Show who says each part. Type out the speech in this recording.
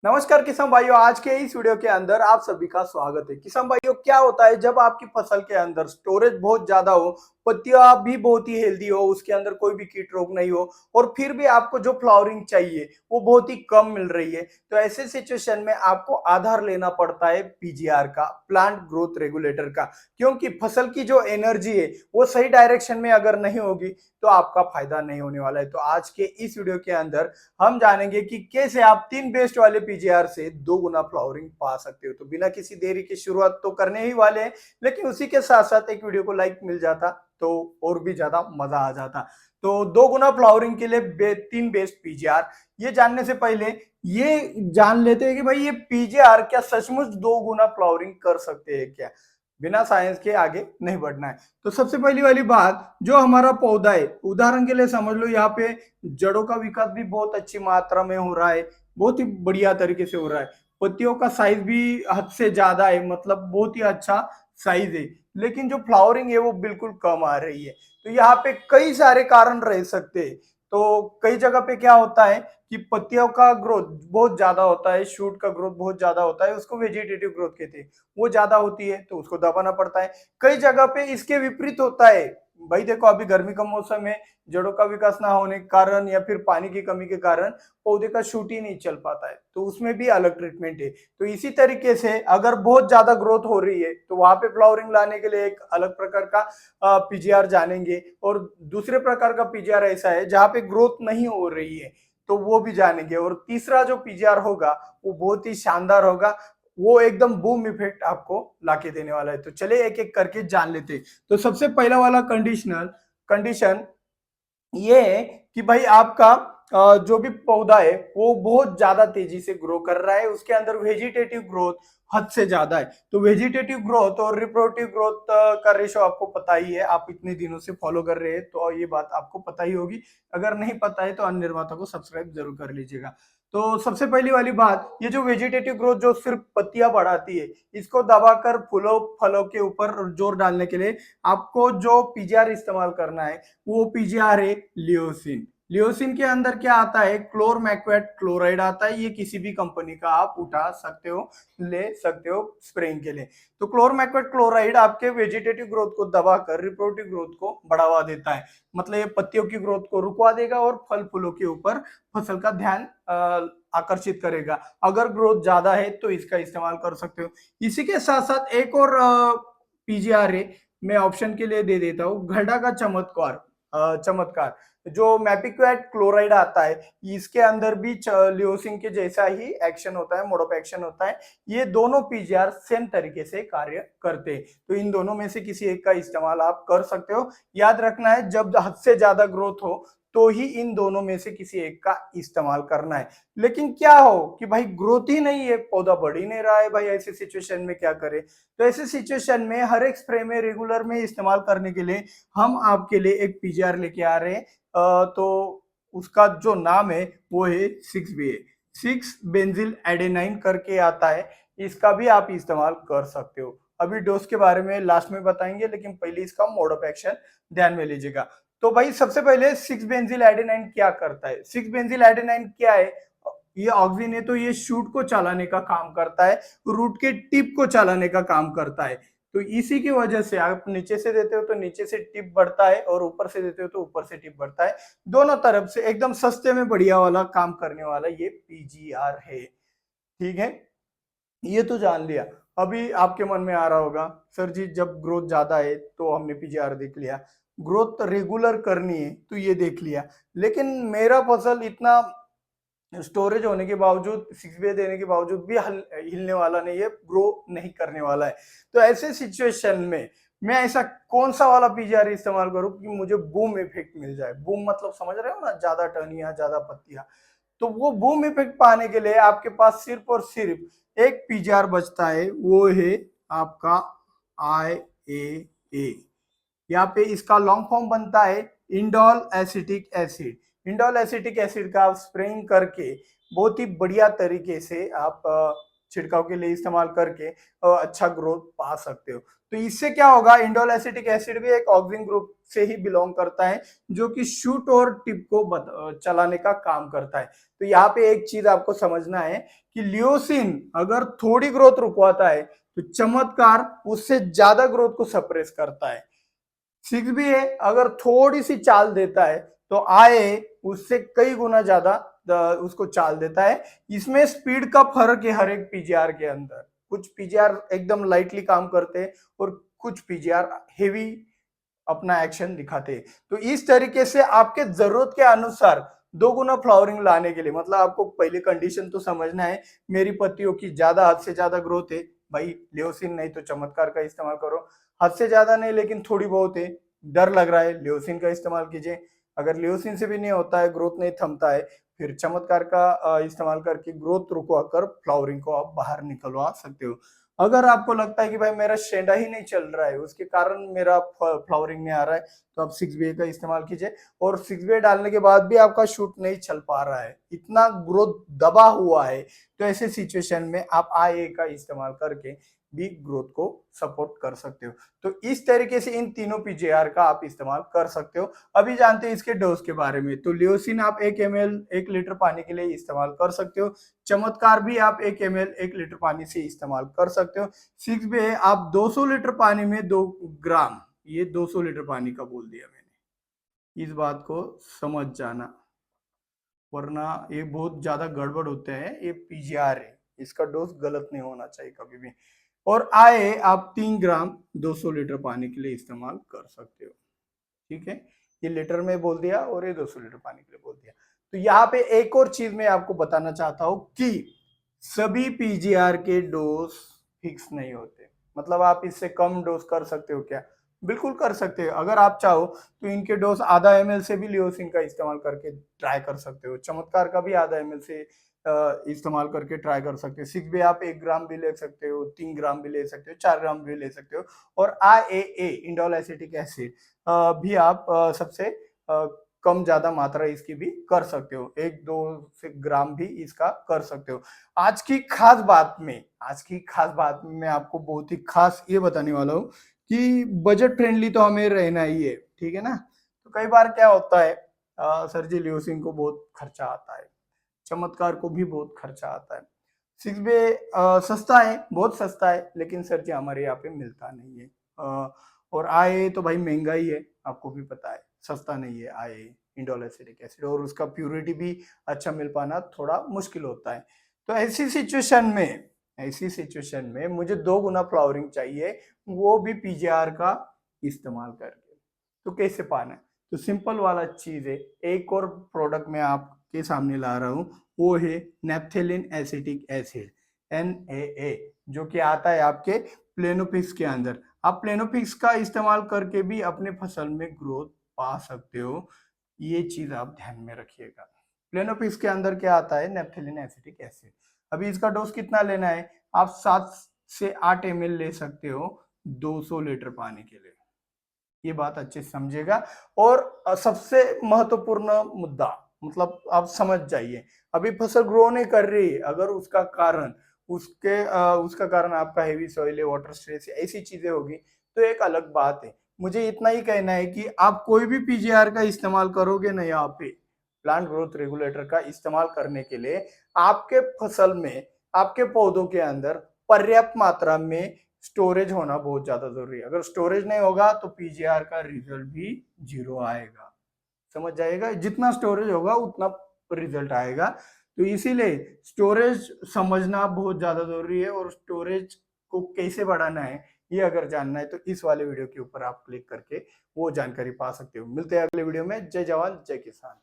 Speaker 1: नमस्कार किसान भाइयों, आज के इस वीडियो के अंदर आप सभी का स्वागत है। किसान भाइयों, क्या होता है जब आपकी फसल के अंदर स्टोरेज बहुत ज्यादा हो, पत्तियां भी बहुत ही हेल्दी हो, उसके अंदर कोई भी कीट रोग नहीं हो और फिर भी आपको जो फ्लावरिंग चाहिए वो बहुत ही कम मिल रही है, तो ऐसे सिचुएशन में आपको आधार लेना पड़ता है पीजीआर का, प्लांट ग्रोथ रेगुलेटर का। क्योंकि फसल की जो एनर्जी है वो सही डायरेक्शन में अगर नहीं होगी तो आपका फायदा नहीं होने वाला है। तो आज के इस वीडियो के अंदर हम जानेंगे कि कैसे आप 3 बेस्ट वाले पीजीआर से 2 गुना फ्लावरिंग पा सकते हो। तो बिना किसी देरी की शुरुआत तो करने ही वाले हैं, लेकिन उसी के साथ साथ एक वीडियो को लाइक मिल जाता तो और भी ज्यादा मजा आ जाता। तो 2 गुना फ्लावरिंग के लिए 3 बेस्ट पीजीआर, ये जानने से पहले ये जान लेते हैं कि भाई ये पीजीआर क्या सचमुच 2 गुना फ्लावरिंग कर सकते हैं क्या। बिना साइंस के आगे नहीं बढ़ना है। तो सबसे पहली वाली बात, जो हमारा पौधा है, उदाहरण के लिए समझ लो यहाँ पे जड़ों का विकास भी बहुत अच्छी मात्रा में हो रहा है, बहुत ही बढ़िया तरीके से हो रहा है। पत्तियों का साइज भी हद से ज्यादा है, मतलब बहुत ही अच्छा साइज है। लेकिन जो फ्लावरिंग है वो बिल्कुल कम आ रही है। तो यहाँ पे कई सारे कारण रह सकते हैं। तो कई जगह पे क्या होता है कि पत्तियों का ग्रोथ बहुत ज्यादा होता है, शूट का ग्रोथ बहुत ज्यादा होता है, उसको वेजिटेटिव ग्रोथ कहते हैं। वो ज्यादा होती है तो उसको दबाना पड़ता है। कई जगह पे इसके विपरीत होता है। भाई देखो, अभी गर्मी का मौसम है, जड़ों का विकास ना होने के कारण या फिर पानी की कमी के कारण पौधे का शूट ही नहीं चल पाता है, तो उसमें भी अलग ट्रीटमेंट है। तो इसी तरीके से अगर बहुत ज्यादा ग्रोथ हो रही है तो वहां पे फ्लावरिंग लाने के लिए एक अलग प्रकार का पीजीआर जानेंगे, और दूसरे प्रकार का पीजीआर ऐसा है जहाँ पे ग्रोथ नहीं हो रही है तो वो भी जानेंगे। और तीसरा जो पीजीआर होगा वो बहुत ही शानदार होगा, वो एकदम बूम इफेक्ट आपको लाके देने वाला है। तो चले एक एक करके जान लेते हैं। तो सबसे पहला वाला कंडीशन ये है कि भाई आपका जो भी पौधा है वो बहुत ज्यादा तेजी से ग्रो कर रहा है, उसके अंदर वेजिटेटिव ग्रोथ हद से ज्यादा है। तो वेजिटेटिव ग्रोथ और रिप्रोडक्टिव ग्रोथ का रेशो आपको पता ही है, आप इतने दिनों से फॉलो कर रहे हैं तो ये बात आपको पता ही होगी। अगर नहीं पता है तो अन्य निर्माता को सब्सक्राइब जरूर कर लीजिएगा। तो सबसे पहली वाली बात, ये जो वेजिटेटिव ग्रोथ जो सिर्फ पत्तियां बढ़ाती है, इसको दबाकर फूलों फलों के ऊपर जोर डालने के लिए आपको जो पीजीआर इस्तेमाल करना है वो पीजीआर है लियोसिन। लियोसिन के अंदर क्या आता है, क्लोरमैक्वेट क्लोराइड आता है। ये किसी भी कंपनी का आप उठा सकते हो, ले सकते हो स्प्रेइंग के लिए। तो क्लोरमैक्वेट क्लोराइड आपके वेजिटेटिव ग्रोथ को दबाकर रिप्रोडक्टिव ग्रोथ को बढ़ावा देता है, मतलब ये पत्तियों की ग्रोथ को रुकवा देगा और फल फूलों के ऊपर फसल का ध्यान आकर्षित करेगा। अगर ग्रोथ ज्यादा है तो इसका इस्तेमाल कर सकते हो। इसी के साथ साथ एक और पीजीआर है, मैं ऑप्शन के लिए दे देता हूँ, घड़ा का चमत्कार जो मैपिक्वेट क्लोराइड आता है, इसके अंदर भी लियोसिन के जैसा ही एक्शन होता है, मोड ऑफ एक्शन होता है। ये दोनों पीजीआर सेम तरीके से कार्य करते हैं, तो इन दोनों में से किसी एक का इस्तेमाल आप कर सकते हो। याद रखना है, जब हद से ज्यादा ग्रोथ हो तो ही इन दोनों में से किसी एक का इस्तेमाल करना है। लेकिन क्या हो कि भाई ग्रोथ ही नहीं है, पौधा बढ़ ही नहीं रहा है, भाई ऐसे सिचुएशन में क्या करें। तो ऐसे सिचुएशन में हर एक स्प्रे में रेगुलर में इस्तेमाल करने के लिए हम आपके लिए एक पीजीआर लेके आ रहे हैं। तो उसका जो नाम है वो है 6 बी, 6 बेंजिल एडेनाइन करके आता है। इसका भी आप इस्तेमाल कर सकते हो। अभी डोज के बारे में लास्ट में बताएंगे, लेकिन पहले इसका मोड ऑफ एक्शन ध्यान में लीजिएगा। तो भाई सबसे पहले 6 बेंजिल एडेनाइन क्या करता है, 6 बेंजिल एडेनाइन क्या है। ये ऑक्सीजन है तो ये शूट को चलाने का काम करता है, रूट के टिप को चलाने का काम करता है। तो इसी की वजह से आप नीचे से देते हो तो नीचे से टिप बढ़ता है, और ऊपर से देते हो तो ऊपर से टिप बढ़ता है। दोनों तरफ से एकदम सस्ते में बढ़िया वाला काम करने वाला ये पीजीआर है। ठीक है, ये तो जान लिया। अभी आपके मन में आ रहा होगा, सर जी जब ग्रोथ ज्यादा है तो हमने पीजीआर देख लिया, ग्रोथ रेगुलर करनी है तो ये देख लिया, लेकिन मेरा फसल इतना स्टोरेज होने के बावजूद, 6 बे देने के बावजूद भी हिलने वाला नहीं है, ग्रो नहीं करने वाला है। तो ऐसे सिचुएशन में मैं ऐसा कौन सा वाला पीजीआर इस्तेमाल करूं कि मुझे बूम इफेक्ट मिल जाए। बूम मतलब समझ रहे हो ना, ज्यादा टहनियां ज्यादा पत्तियां। तो वो बूम इफेक्ट पाने के लिए आपके पास सिर्फ और सिर्फ एक पीजीआर बचता है, वो है आपका IAA। यहाँ पे इसका लॉन्ग फॉर्म बनता है indole acetic acid. Indole acetic acid का आप स्प्रेइंग करके बहुत ही बढ़िया तरीके से आप छिड़काव के लिए इस्तेमाल करके अच्छा ग्रोथ पा सकते हो। तो इससे क्या होगा, इंडोल एसिटिक एसिड भी एक ऑक्सिन ग्रुप से ही बिलोंग करता है, जो कि शूट और टिप को चलाने का काम करता है। तो यहाँ पे एक चीज आपको समझना है कि लियोसिन अगर थोड़ी ग्रोथ रुकवाता है तो चमत्कार उससे ज्यादा ग्रोथ को सप्रेस करता है। 6BA अगर थोड़ी सी चाल देता है तो IA उससे कई गुना ज्यादा उसको चाल देता है। इसमें स्पीड का फर्क है हर एक पीजीआर के अंदर। कुछ पीजीआर एकदम लाइटली काम करते हैं और कुछ पीजीआर हेवी अपना एक्शन दिखाते हैं। तो इस तरीके से आपके जरूरत के अनुसार दो गुना फ्लावरिंग लाने के लिए, मतलब आपको पहले कंडीशन तो समझना है, मेरी पत्तियों की ज्यादा हद से ज्यादा ग्रोथ है, भाई लियोसिन नहीं तो चमत्कार का इस्तेमाल करो। हद से ज्यादा नहीं लेकिन थोड़ी बहुत है, डर लग रहा है, लियोसिन का इस्तेमाल कीजिए। अगर लियोसिन से भी नहीं होता है, ग्रोथ नहीं थमता है, फिर चमत्कार का इस्तेमाल करके ग्रोथ रुकवा कर फ्लावरिंग को आप बाहर निकलवा सकते हो। अगर आपको लगता है कि भाई मेरा शेंडा ही नहीं चल रहा है, उसके कारण मेरा फ्लावरिंग नहीं आ रहा है, तो आप 6BA का इस्तेमाल कीजिए। और 6BA डालने के बाद भी आपका शूट नहीं चल पा रहा है, इतना ग्रोथ दबा हुआ है, तो ऐसे सिचुएशन में आप IA का इस्तेमाल करके भी ग्रोथ को सपोर्ट कर सकते हो। तो इस तरीके से इन तीनों पीजीआर का आप इस्तेमाल कर सकते हो। अभी जानते हैं इसके डोज के बारे में। तो लियोसिन आप 1 ml 1 लीटर पानी के लिए इस्तेमाल कर सकते हो। चमत्कार भी आप 1 ml 1 लीटर पानी से इस्तेमाल कर सकते हो। 6BA आप 200 लीटर पानी में 2 ग्राम, ये 200 लीटर पानी का बोल दिया मैंने, इस बात को समझ जाना, वरना ये बहुत ज्यादा गड़बड़ होते हैं। ये पीजीआर है, इसका डोज गलत नहीं होना चाहिए कभी भी। और आए आप 3 ग्राम 200 लीटर पानी के लिए इस्तेमाल कर सकते हो। ठीक है, ये लीटर में बोल दिया और ये 200 लीटर पानी के लिए बोल दिया। तो यहाँ पे एक और चीज मैं आपको बताना चाहता हूं कि सभी पीजीआर के डोज फिक्स नहीं होते। मतलब आप इससे कम डोज कर सकते हो क्या? बिल्कुल कर सकते हो। अगर आप चाहो तो इनके डोज आधा ml से भी लियोसिन का इस्तेमाल करके ट्राई कर सकते हो। चमत्कार का भी आधा ml से इस्तेमाल करके ट्राई कर सकते हो। 6BA आप 1 ग्राम भी ले सकते हो, 3 ग्राम भी ले सकते हो, 4 ग्राम भी ले सकते हो। और IAA इंडोल एसिटिक एसिड भी आप सबसे कम ज्यादा मात्रा इसकी भी कर सकते हो, 1-2 से ग्राम भी इसका कर सकते हो। आज की खास बात में मैं आपको बहुत ही खास ये बताने वाला हूँ कि बजट फ्रेंडली तो हमें रहना ही है, ठीक है ना। तो कई बार क्या होता है, सर जी लियोसिन को बहुत खर्चा आता है, चमत्कार को भी बहुत खर्चा आता है, 6BA सस्ता है, बहुत सस्ता है, लेकिन सर जी हमारे यहाँ पे मिलता नहीं है। और आए तो भाई महंगा ही है, आपको भी पता है, सस्ता नहीं है आए इंडोल एसिटिक एसिड, और उसका प्योरिटी भी अच्छा मिल पाना थोड़ा मुश्किल होता है। तो ऐसी सिचुएशन में मुझे 2 गुना फ्लावरिंग चाहिए, वो भी पीजीआर का इस्तेमाल करके। तो कैसे पाना है? तो सिंपल वाला चीज है, एक और प्रोडक्ट मैं आपके सामने ला रहा हूँ, वो है नेप्थेलिन एसिटिक एसिड NaA, जो कि आता है आपके प्लेनोपिक्स के अंदर। आप प्लेनोपिक्स का इस्तेमाल करके भी अपने फसल में ग्रोथ पा सकते हो, ये चीज आप ध्यान में रखिएगा। प्लेनोपिक्स के अंदर क्या आता है? नेप्थेलिन एसिटिक एसिड। अभी इसका डोज कितना लेना है? आप 7 से 8 ml ले सकते हो 200 लीटर पानी के लिए, ये बात अच्छे से समझिएगा। और सबसे महत्वपूर्ण मुद्दा, मतलब आप समझ जाइए, अभी फसल ग्रो नहीं कर रही है, अगर उसका कारण आपका हेवी सॉइल है, वाटर स्ट्रेस है, ऐसी चीजें होगी तो एक अलग बात है। मुझे इतना ही कहना है कि आप कोई भी पीजीआर का इस्तेमाल करोगे ना, यहाँ पे प्लांट ग्रोथ रेगुलेटर का इस्तेमाल करने के लिए आपके फसल में, आपके पौधों के अंदर पर्याप्त मात्रा में स्टोरेज होना बहुत ज्यादा जरूरी है। अगर स्टोरेज नहीं होगा तो पीजीआर का रिजल्ट भी 0 आएगा, समझ जाएगा। जितना स्टोरेज होगा उतना रिजल्ट आएगा। तो इसीलिए स्टोरेज समझना बहुत ज्यादा जरूरी है, और स्टोरेज को कैसे बढ़ाना है ये अगर जानना है तो इस वाले वीडियो के ऊपर आप क्लिक करके वो जानकारी पा सकते हो। मिलते हैं अगले वीडियो में। जय जवान जय किसान।